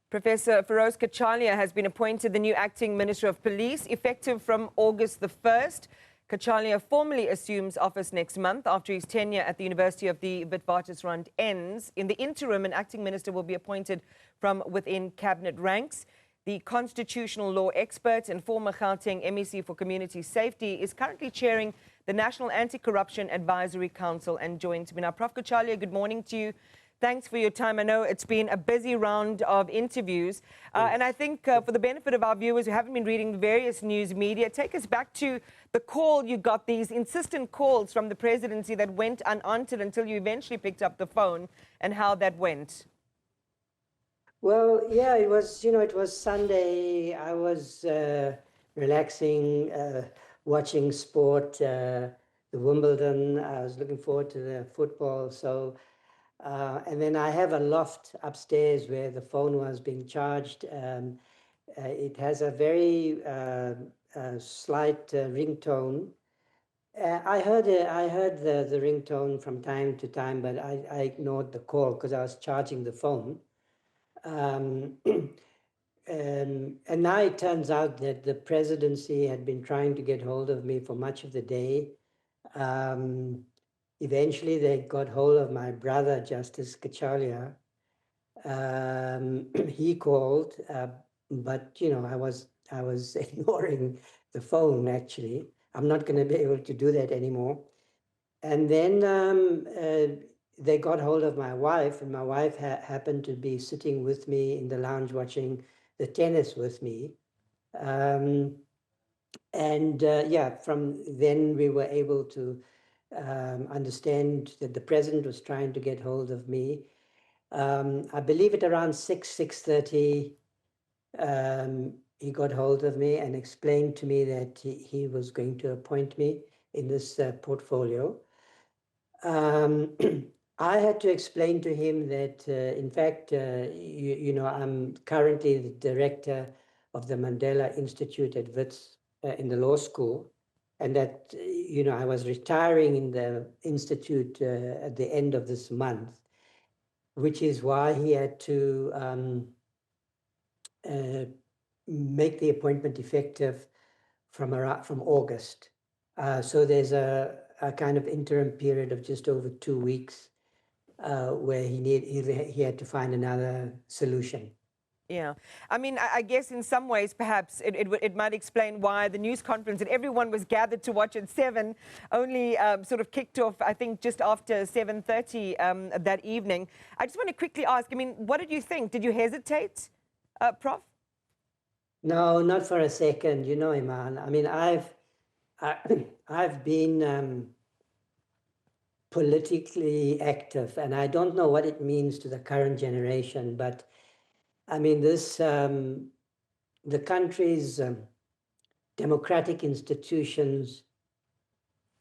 Professor Firoz Cachalia has been appointed the new Acting Minister of Police, effective from August the 1st. Cachalia formally assumes office next month after his tenure at the University of the Witwatersrand ends. In the interim, an acting minister will be appointed from within cabinet ranks. The constitutional law expert and former Gauteng MEC for Community Safety is currently chairing the National Anti-Corruption Advisory Council and joins me now. Prof. Cachalia, good morning to you. Thanks for your time. I know it's been a busy round of interviews. And I think for the benefit of our viewers who haven't been reading the various news media, take us back to the call you got, these insistent calls from the presidency that went unanswered until you eventually picked up the phone, and how that went. Well, yeah, it was Sunday. I was relaxing, watching sport, the Wimbledon. I was looking forward to the football. So. And then I have a loft upstairs where the phone was being charged. It has a very slight ringtone. I heard the ringtone from time to time, but I ignored the call because I was charging the phone. And now it turns out that the presidency had been trying to get hold of me for much of the day. Eventually, they got hold of my brother, Justice Cachalia. He called, but I was ignoring the phone. Actually, I'm not going to be able to do that anymore. And then they got hold of my wife, and my wife happened to be sitting with me in the lounge watching the tennis with me. Yeah, from then we were able to understand that the president was trying to get hold of me. I believe at around 6:30, he got hold of me and explained to me that he was going to appoint me in this portfolio. I had to explain to him that, in fact, I'm currently the director of the Mandela Institute at Wits in the law school. And that, I was retiring in the institute at the end of this month, which is why he had to make the appointment effective from August. So there's a kind of interim period of just over 2 weeks where he had to find another solution. Yeah, I mean, I guess in some ways, perhaps it might explain why the news conference that everyone was gathered to watch at 7 only sort of kicked off, I think, just after 7:30 that evening. I just want to quickly ask, I mean, what did you think? Did you hesitate, Prof? No, not for a second, Iman. I mean, I've been politically active, and I don't know what it means to the current generation, but I mean, the country's democratic institutions,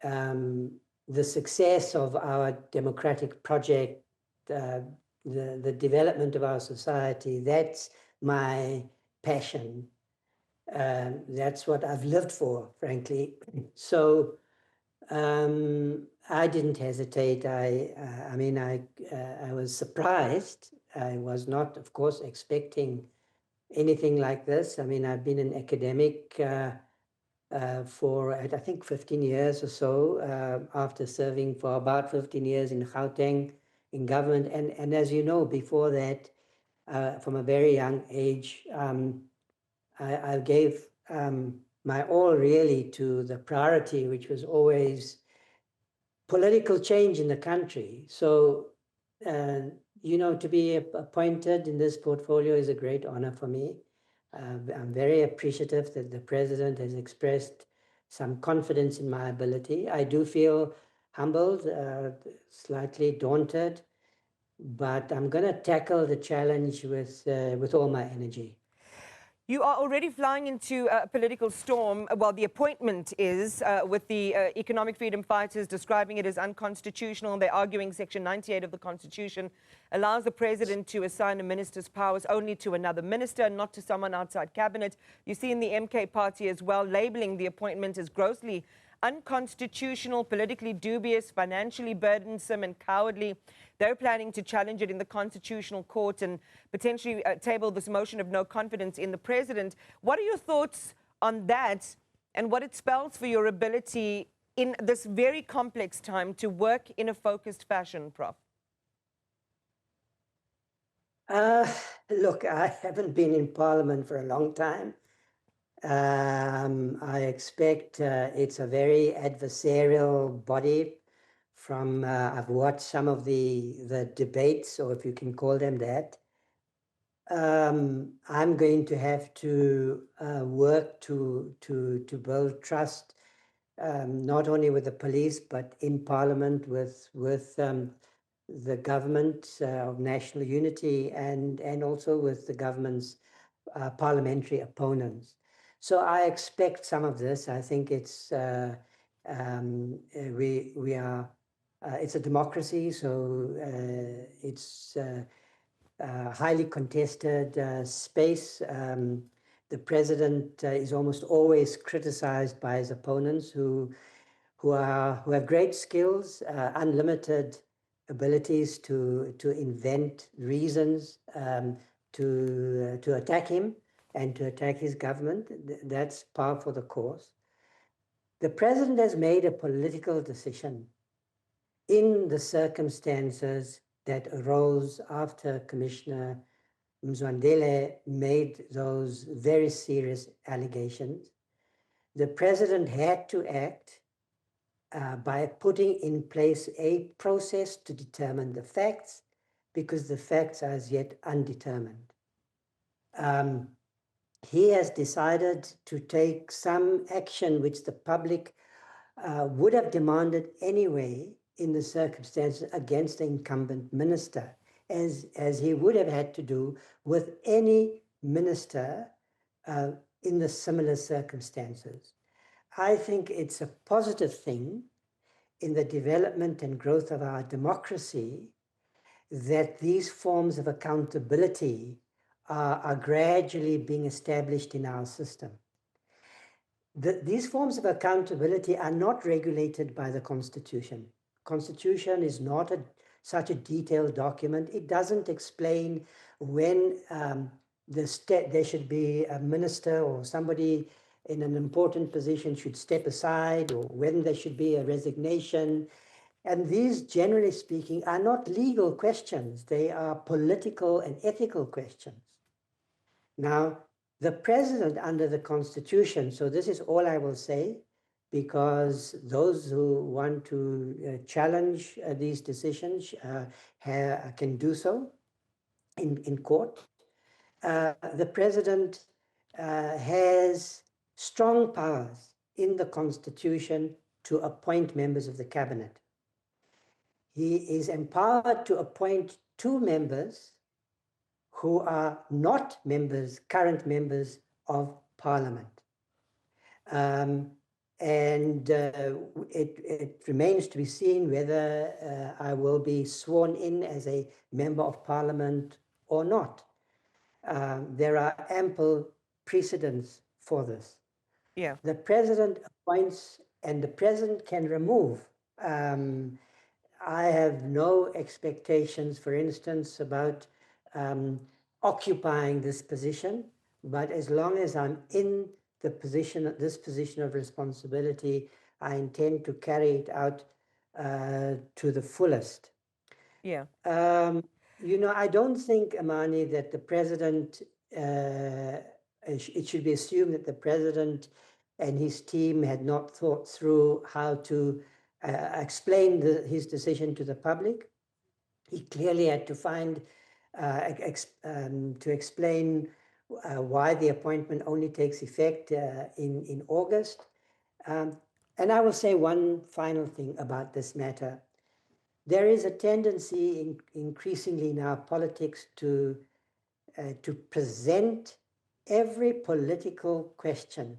the success of our democratic project, the development of our society, that's my passion. That's what I've lived for, frankly. So I didn't hesitate. I was surprised. I was not, of course, expecting anything like this. I mean, I've been an academic for, I think, 15 years or so, after serving for about 15 years in Gauteng in government. And as you know, before that, from a very young age, I gave my all really to the priority, which was always political change in the country. So, to be appointed in this portfolio is a great honor for me. I'm very appreciative that the president has expressed some confidence in my ability. I do feel humbled, slightly daunted, but I'm going to tackle the challenge with all my energy. You are already flying into a political storm. Well, the appointment is with the economic freedom fighters describing it as unconstitutional. They're arguing Section 98 of the Constitution allows the president to assign a minister's powers only to another minister, not to someone outside cabinet. You see in the MK party as well, labeling the appointment as grossly unconstitutional, politically dubious, financially burdensome and cowardly. They're planning to challenge it in the Constitutional Court and potentially table this motion of no confidence in the president. What are your thoughts on that and what it spells for your ability in this very complex time to work in a focused fashion, Prof? Look, I haven't been in Parliament for a long time. I expect it's a very adversarial body. I've watched some of the debates, or if you can call them that. I'm going to have to work to build trust, not only with the police, but in Parliament with the government of national unity and also with the government's parliamentary opponents. So I expect some of this. I think it's it's a democracy, so it's highly contested space. The president is almost always criticized by his opponents, who have great skills, unlimited abilities to invent reasons to attack him and to attack his government. That's par for the course. The president has made a political decision in the circumstances that arose after Commissioner Mzwandile made those very serious allegations. The president had to act by putting in place a process to determine the facts, because the facts are as yet undetermined. He has decided to take some action which the public would have demanded anyway in the circumstances against the incumbent minister, as he would have had to do with any minister in the similar circumstances. I think it's a positive thing in the development and growth of our democracy that these forms of accountability are gradually being established in our system. These forms of accountability are not regulated by the Constitution. Constitution is not such a detailed document. It doesn't explain when there should be a minister or somebody in an important position should step aside, or when there should be a resignation. And these, generally speaking, are not legal questions. They are political and ethical questions. Now, the president under the Constitution, so this is all I will say, because those who want to challenge these decisions can do so in court. The president has strong powers in the Constitution to appoint members of the cabinet. He is empowered to appoint 2 members who are not current members of Parliament. It remains to be seen whether I will be sworn in as a member of Parliament or not. There are ample precedents for this. Yeah. The president appoints and the president can remove. I have no expectations, for instance, about occupying this position, but as long as I'm in this position of responsibility, I intend to carry it out to the fullest. Yeah. I don't think, Amani, that the president, it should be assumed that the president and his team had not thought through how to explain his decision to the public. He clearly had to to explain why the appointment only takes effect in August. And I will say one final thing about this matter. There is a tendency increasingly in our politics to present every political question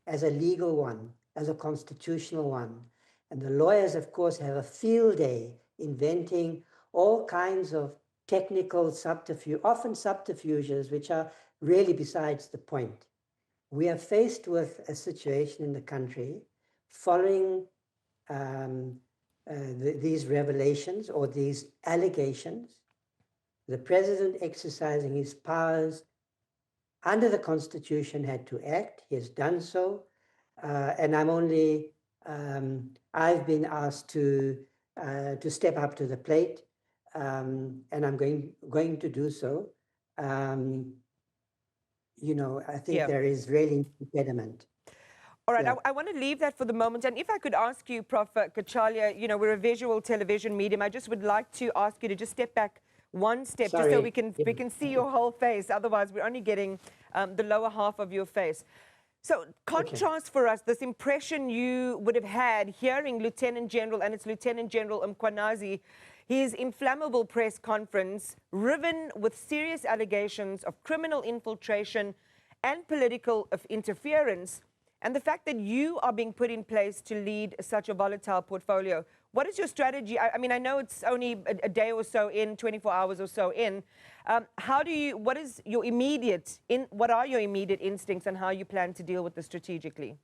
as a legal one, as a constitutional one. And the lawyers, of course, have a field day inventing all kinds of technical often subterfuges, which are really besides the point. We are faced with a situation in the country following these revelations or these allegations, the president exercising his powers under the Constitution had to act. He has done so. And I'm only, I've been asked to step up to the plate, and I'm going to do so. You know, I think there is really an impediment. All right, I want to leave that for the moment. And if I could ask you, Prof. Cachalia, you know, we're a visual television medium. I just would like to ask you to just step back one step, just so we can see your whole face. Otherwise, we're only getting the lower half of your face. So contrast for us this impression you would have had hearing Lieutenant General, and it's Lieutenant General Mkhwanazi, his inflammable press conference, riven with serious allegations of criminal infiltration and political interference, and the fact that you are being put in place to lead such a volatile portfolio. What is your strategy? I mean, I know it's only a day or so in, 24 hours or so in. What are your immediate instincts and how you plan to deal with this strategically?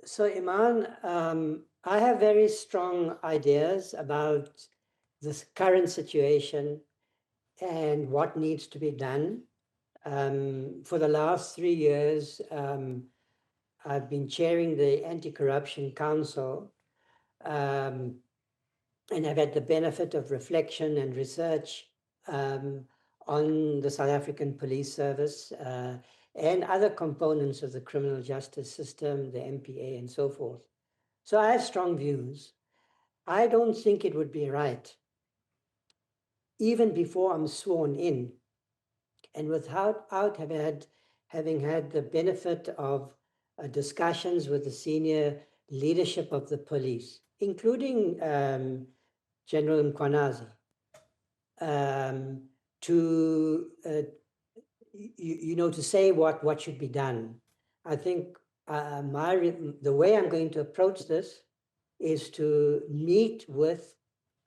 So, Iman, I have very strong ideas about this current situation and what needs to be done. For the last 3 years, I've been chairing the Anti-Corruption Council, and I've had the benefit of reflection and research on the South African Police Service and other components of the criminal justice system, the MPA, and so forth. So I have strong views. I don't think it would be right, even before I'm sworn in, and without having had the benefit of discussions with the senior leadership of the police, including General Mkhwanazi, to to say what should be done. I think the way I'm going to approach this is to meet with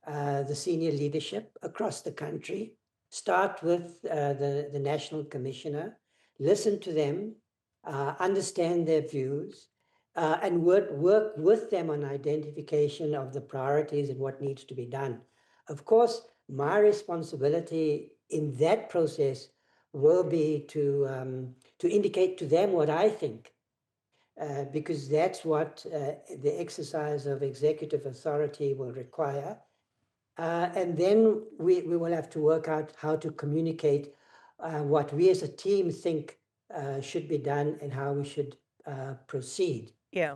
the senior leadership across the country, start with the National Commissioner, listen to them, understand their views, and work with them on identification of the priorities and what needs to be done. Of course, my responsibility in that process will be to indicate to them what I think, because that's what the exercise of executive authority will require. And then we will have to work out how to communicate what we as a team think should be done and how we should proceed. Yeah.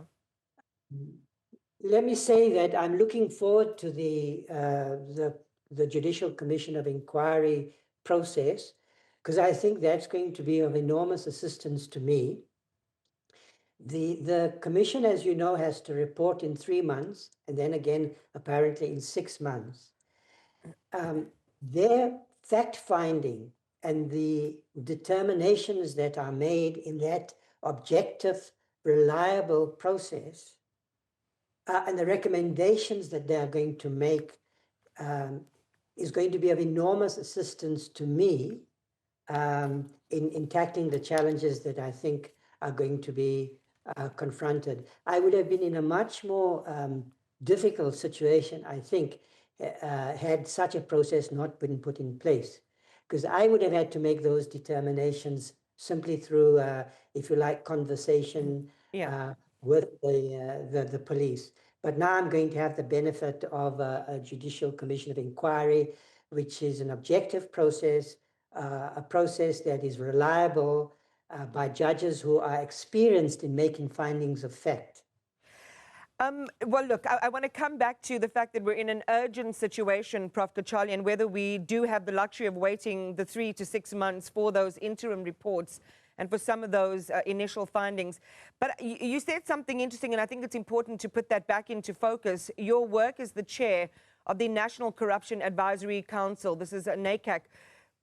Let me say that I'm looking forward to the Judicial Commission of Inquiry process, because I think that's going to be of enormous assistance to me. The commission, as you know, has to report in 3 months, and then again, apparently in 6 months. Their fact-finding and the determinations that are made in that objective, reliable process, and the recommendations that they are going to make is going to be of enormous assistance to me in tackling the challenges that I think are going to be confronted. I would have been in a much more difficult situation, I think, had such a process not been put in place, because I would have had to make those determinations simply through, if you like, conversation with the police. But now I'm going to have the benefit of a Judicial Commission of Inquiry, which is an objective process, a process that is reliable by judges who are experienced in making findings of fact. Well, look, I want to come back to the fact that we're in an urgent situation, Prof. Cachalia, and whether we do have the luxury of waiting the 3 to 6 months for those interim reports and for some of those initial findings. But you said something interesting, and I think it's important to put that back into focus. Your work as the chair of the National Corruption Advisory Council, this is NACAC.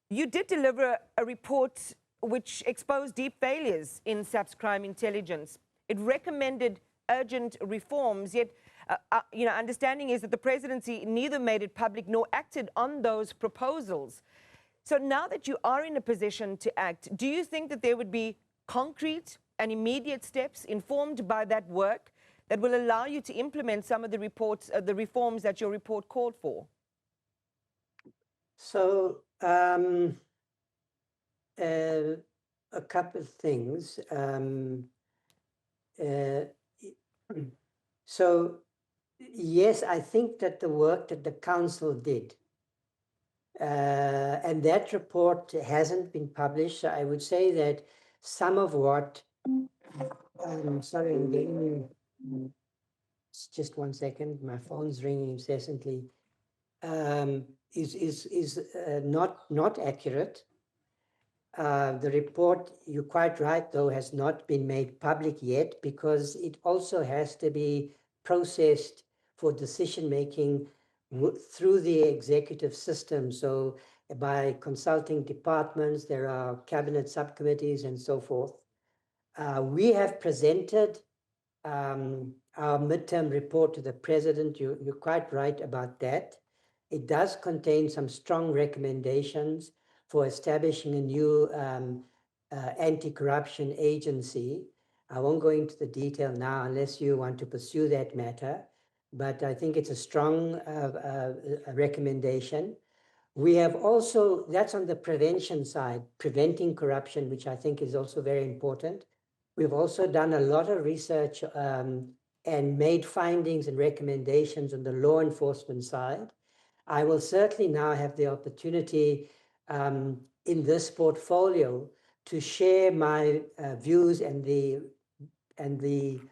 You did deliver a report which exposed deep failures in SAP's crime intelligence. It recommended urgent reforms, yet understanding is that the presidency neither made it public nor acted on those proposals. So now that you are in a position to act, do you think that there would be concrete and immediate steps informed by that work that will allow you to implement some of the the reforms that your report called for? So, a couple of things. So, yes, I think that the work that the council did, and that report hasn't been published. So I would say that some of what, sorry, I'm getting, just 1 second, my phone's ringing incessantly, is not accurate. The report, you're quite right, though, has not been made public yet because it also has to be processed for decision-making through the executive system. So by consulting departments, there are cabinet subcommittees and so forth. We have presented our midterm report to the president. You're quite right about that. It does contain some strong recommendations for establishing a new anti-corruption agency. I won't go into the detail now unless you want to pursue that matter, but I think it's a strong recommendation. We have also, that's on the prevention side, preventing corruption, which I think is also very important. We've also done a lot of research and made findings and recommendations on the law enforcement side. I will certainly now have the opportunity in this portfolio to share my views and the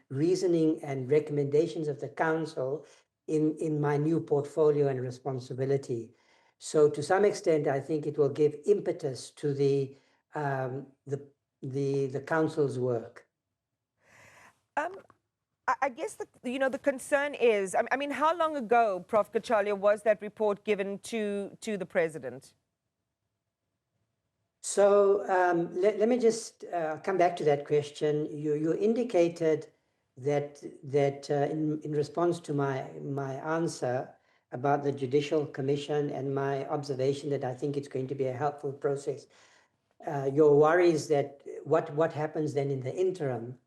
reasoning and recommendations of the council in my new portfolio and responsibility. So to some extent, I think it will give impetus to the council's work. I guess the concern is, I mean, how long ago, Prof. Cachalia, was that report given to the president? So let me just come back to that question. You indicated that in response to my answer about the Judicial Commission and my observation that I think it's going to be a helpful process. Your worries that what happens then in the interim.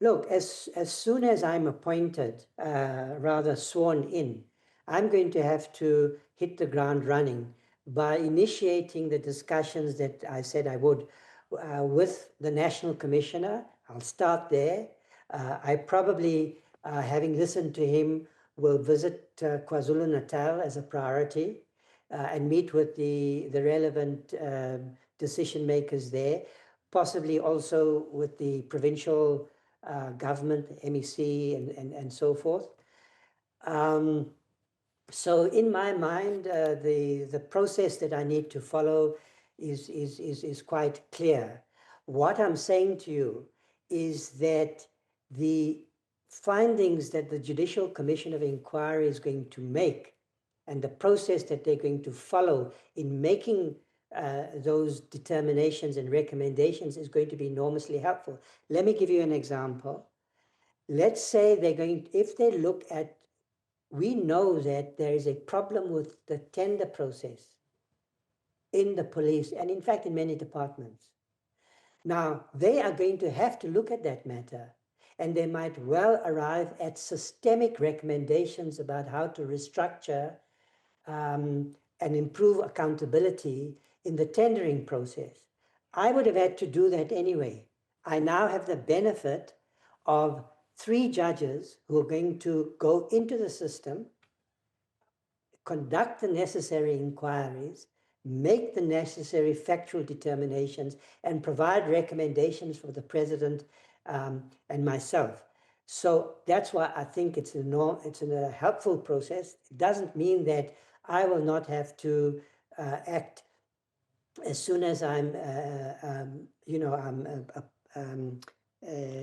Look, as soon as I'm appointed, rather sworn in, I'm going to have to hit the ground running by initiating the discussions that I said I would with the National Commissioner. I'll start there. I probably, having listened to him, will visit KwaZulu-Natal as a priority and meet with the relevant decision makers there, possibly also with the provincial government, MEC, and so forth. So in my mind, the process that I need to follow is quite clear. What I'm saying to you is that the findings that the Judicial Commission of Inquiry is going to make and the process that they're going to follow in making those determinations and recommendations is going to be enormously helpful. Let me give you an example. Let's say if they look at, we know that there is a problem with the tender process in the police and in fact in many departments. Now, they are going to have to look at that matter and they might well arrive at systemic recommendations about how to restructure and improve accountability in the tendering process. I would have had to do that anyway. I now have the benefit of 3 judges who are going to go into the system, conduct the necessary inquiries, make the necessary factual determinations, and provide recommendations for the president and myself. So that's why I think it's a helpful process. It doesn't mean that I will not have to act as soon as I'm,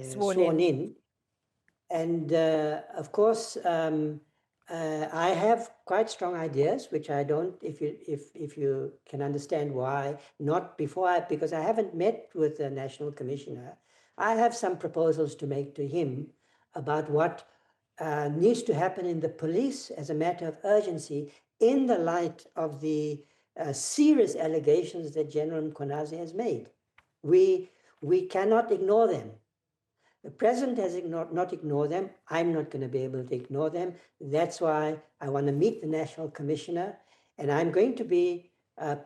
sworn in. And of course, I have quite strong ideas, which I don't, if you can understand why, not before, because I haven't met with the National Commissioner. I have some proposals to make to him about what needs to happen in the police as a matter of urgency in the light of the serious allegations that General Mkhwanazi has made. We cannot ignore them. The president has not ignored them. I'm not going to be able to ignore them. That's why I want to meet the national commissioner, and I'm going to be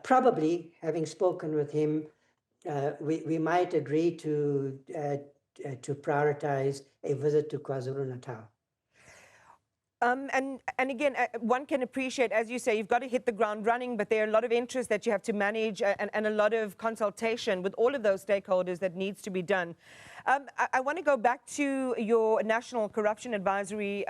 probably, having spoken with him, we might agree to prioritize a visit to KwaZulu-Natal. And again, one can appreciate, as you say, you've got to hit the ground running, but there are a lot of interests that you have to manage and a lot of consultation with all of those stakeholders that needs to be done. I want to go back to your National Corruption Advisory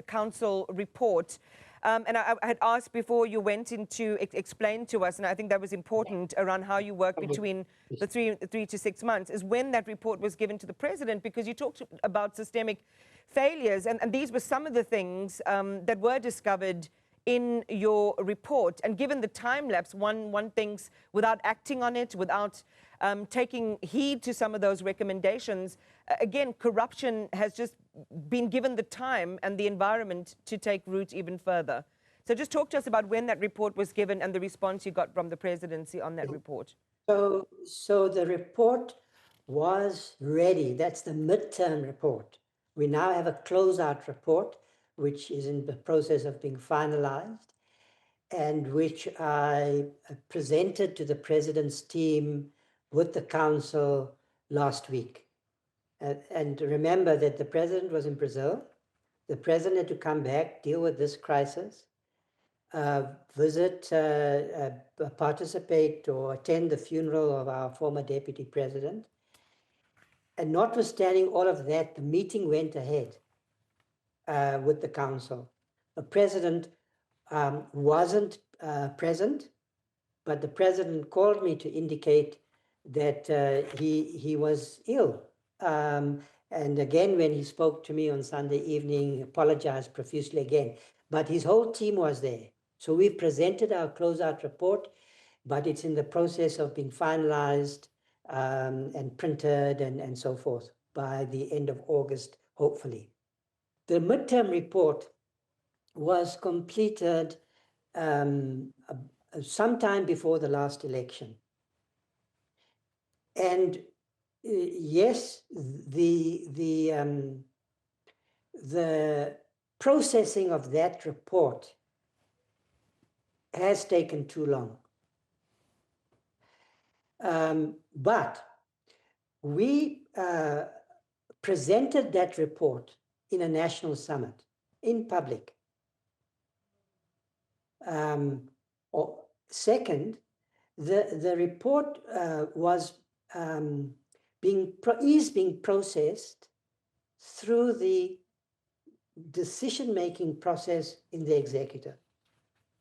Council report. And I had asked before you went into explain to us, and I think that was important, around how you work between the 3 to 6 months, is when that report was given to the president, because you talked about systemic failures, and these were some of the things that were discovered in your report. And given the time lapse, one thinks, without acting on it, without taking heed to some of those recommendations, again, corruption has just been given the time and the environment to take root even further. So just talk to us about when that report was given and the response you got from the presidency on that report. So the report was ready. That's the midterm report. We now have a closeout report, which is in the process of being finalized, and which I presented to the president's team with the council last week. And remember that the president was in Brazil. The president had to come back, deal with this crisis, visit, participate or attend the funeral of our former deputy president. And notwithstanding all of that, the meeting went ahead with the council. The president wasn't present, but the president called me to indicate that he was ill. And again, when he spoke to me on Sunday evening, apologized profusely again. But his whole team was there. So we've presented our closeout report, but it's in the process of being finalized and printed and so forth by the end of August, hopefully. The midterm report was completed sometime before the last election. And yes, the processing of that report has taken too long. But we presented that report in a national summit, in public. Second, the report is being processed through the decision-making process in the executive.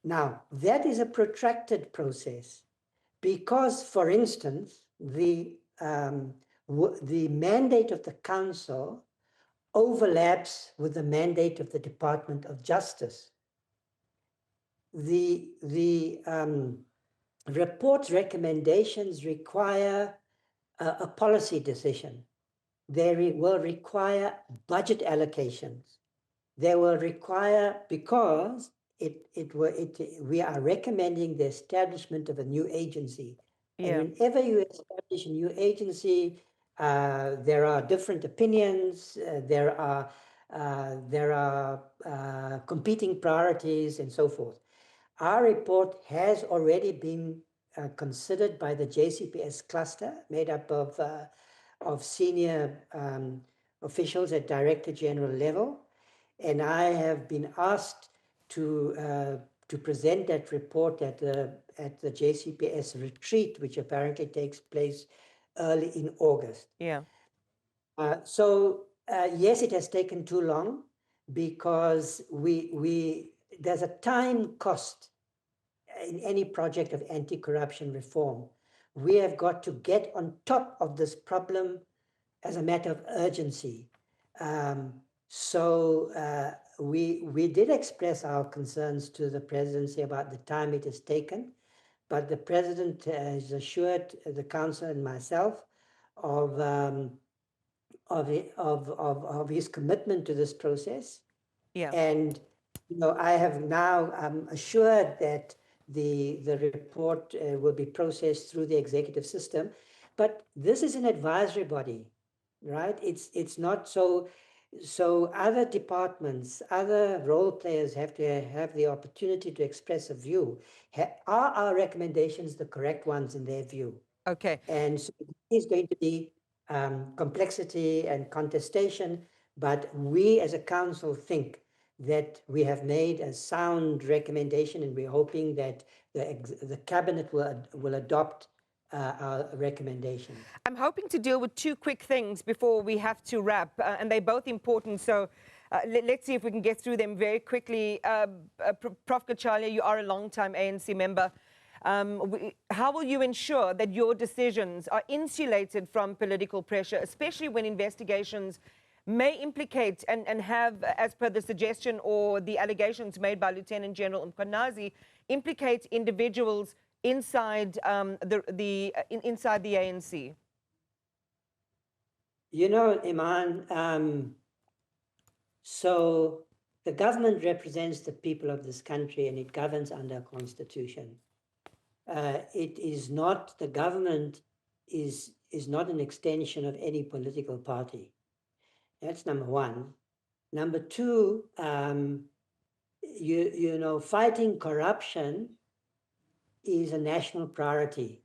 Now, that is a protracted process because, for instance, the mandate of the council overlaps with the mandate of the Department of Justice. The report's recommendations require a policy decision. They will require budget allocations. They will require, because we are recommending the establishment of a new agency. Yeah. And whenever you establish a new agency, there are different opinions. There are competing priorities and so forth. Our report has already been considered by the JCPS cluster, made up of senior officials at Director General level, and I have been asked to present that report at the JCPS retreat, which apparently takes place early in August. Yeah. So yes, it has taken too long because there's a time cost in any project of anti-corruption reform. We have got to get on top of this problem as a matter of urgency. So we did express our concerns to the presidency about the time it has taken, but the president has assured the council and myself of his commitment to this process. Yeah. And I have now assured that the report will be processed through the executive system, but this is an advisory body. right? It's not so. So other departments, other role players have to have the opportunity to express a view. Are our recommendations the correct ones in their view? Okay. And so there's going to be complexity and contestation, but we as a council think that we have made a sound recommendation, and we're hoping that the cabinet will adopt our recommendation. I'm hoping to deal with two quick things before we have to wrap, and they're both important. So let's see if we can get through them very quickly. Prof. Cachalia, you are a long-time ANC member. How will you ensure that your decisions are insulated from political pressure, especially when investigations may implicate and have, as per the suggestion or the allegations made by Lieutenant General Mkhwanazi, implicate individuals inside inside the ANC? You know, Iman, so the government represents the people of this country, and it governs under a constitution. It is not, the government is not an extension of any political party. That's number one. Number two, you know, fighting corruption is a national priority.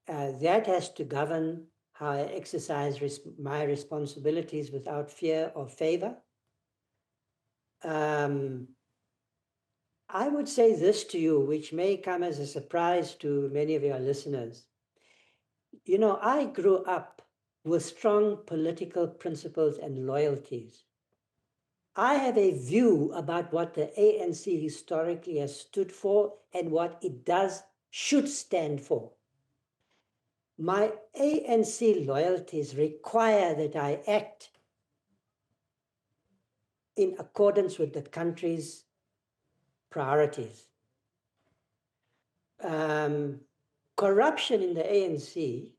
That has to govern how I exercise my responsibilities without fear or favor. I would say this to you, which may come as a surprise to many of your listeners. You know, I grew up with strong political principles and loyalties. I have a view about what the ANC historically has stood for and what it should stand for. My ANC loyalties require that I act in accordance with the country's priorities. Corruption in the ANC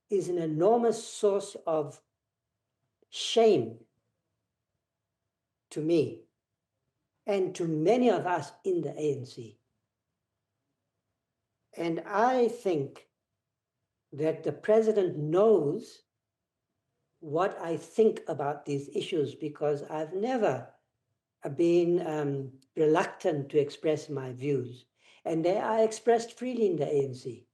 is an enormous source of shame to me and to many of us in the ANC. And I think that the president knows what I think about these issues, because I've never been reluctant to express my views, and they are expressed freely in the ANC.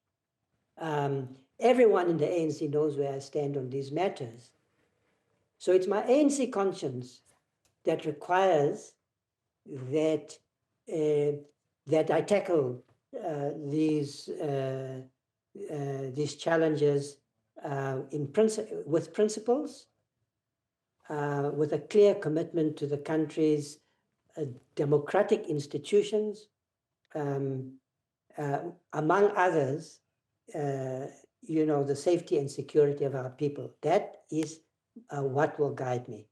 Everyone in the ANC knows where I stand on these matters. So it's my ANC conscience that requires that that I tackle these challenges with principles, with a clear commitment to the country's democratic institutions, among others, you know, the safety and security of our people. That is what will guide me.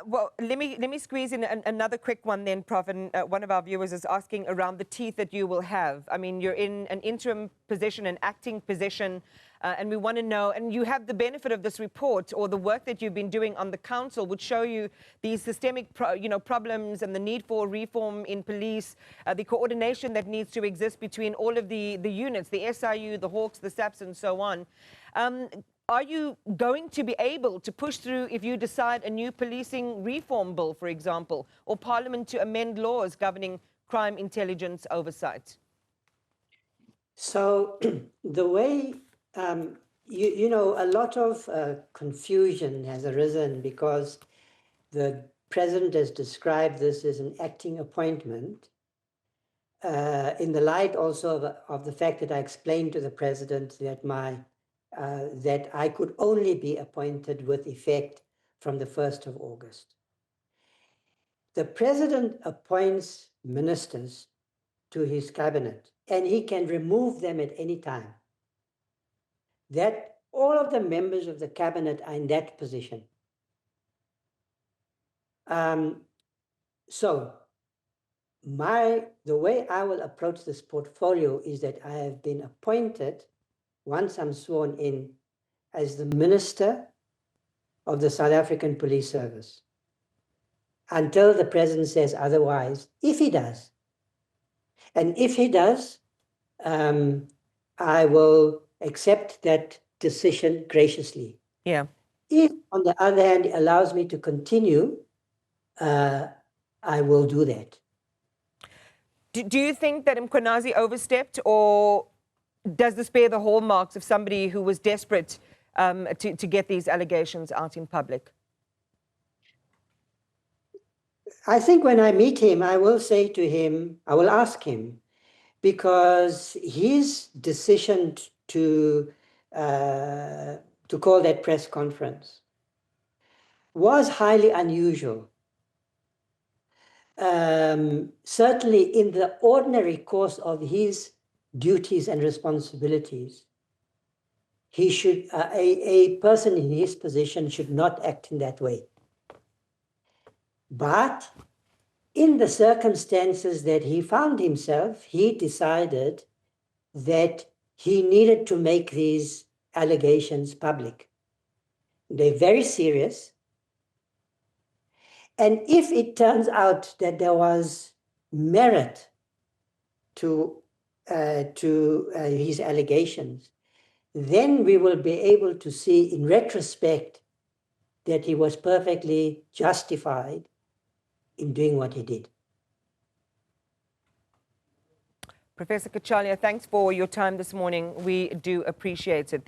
Well, let me squeeze in another quick one then, Prof. And one of our viewers is asking around the teeth that you will have. I mean, you're in an interim position, an acting position, and we want to know, and you have the benefit of this report, or the work that you've been doing on the council would show you these systemic problems and the need for reform in police, the coordination that needs to exist between all of the units, the SIU, the Hawks, the SAPs, and so on. Are you going to be able to push through, if you decide, a new policing reform bill, for example, or Parliament to amend laws governing crime intelligence oversight? So the way, you know, a lot of confusion has arisen because the president has described this as an acting appointment, in the light also of the fact that I explained to the president that that I could only be appointed with effect from the 1st of August. The president appoints ministers to his cabinet, and he can remove them at any time. That all of the members of the cabinet are in that position. So the way I will approach this portfolio is that I have been appointed, once I'm sworn in, as the Minister of the South African Police Service, until the president says otherwise, if he does. And if he does, I will accept that decision graciously. Yeah. If, on the other hand, it allows me to continue, I will do that. Do you think that Mkhwanazi overstepped, or does this bear the hallmarks of somebody who was desperate to get these allegations out in public? I think when I meet him, I will say to him, I will ask him, because his decision to call that press conference was highly unusual. Certainly in the ordinary course of his duties and responsibilities, he should, a person in his position should not act in that way. But in the circumstances that he found himself, he decided that he needed to make these allegations public. They're very serious. And if it turns out that there was merit to his allegations, then we will be able to see in retrospect that he was perfectly justified in doing what he did. Professor Cachalia, thanks for your time this morning. We do appreciate it.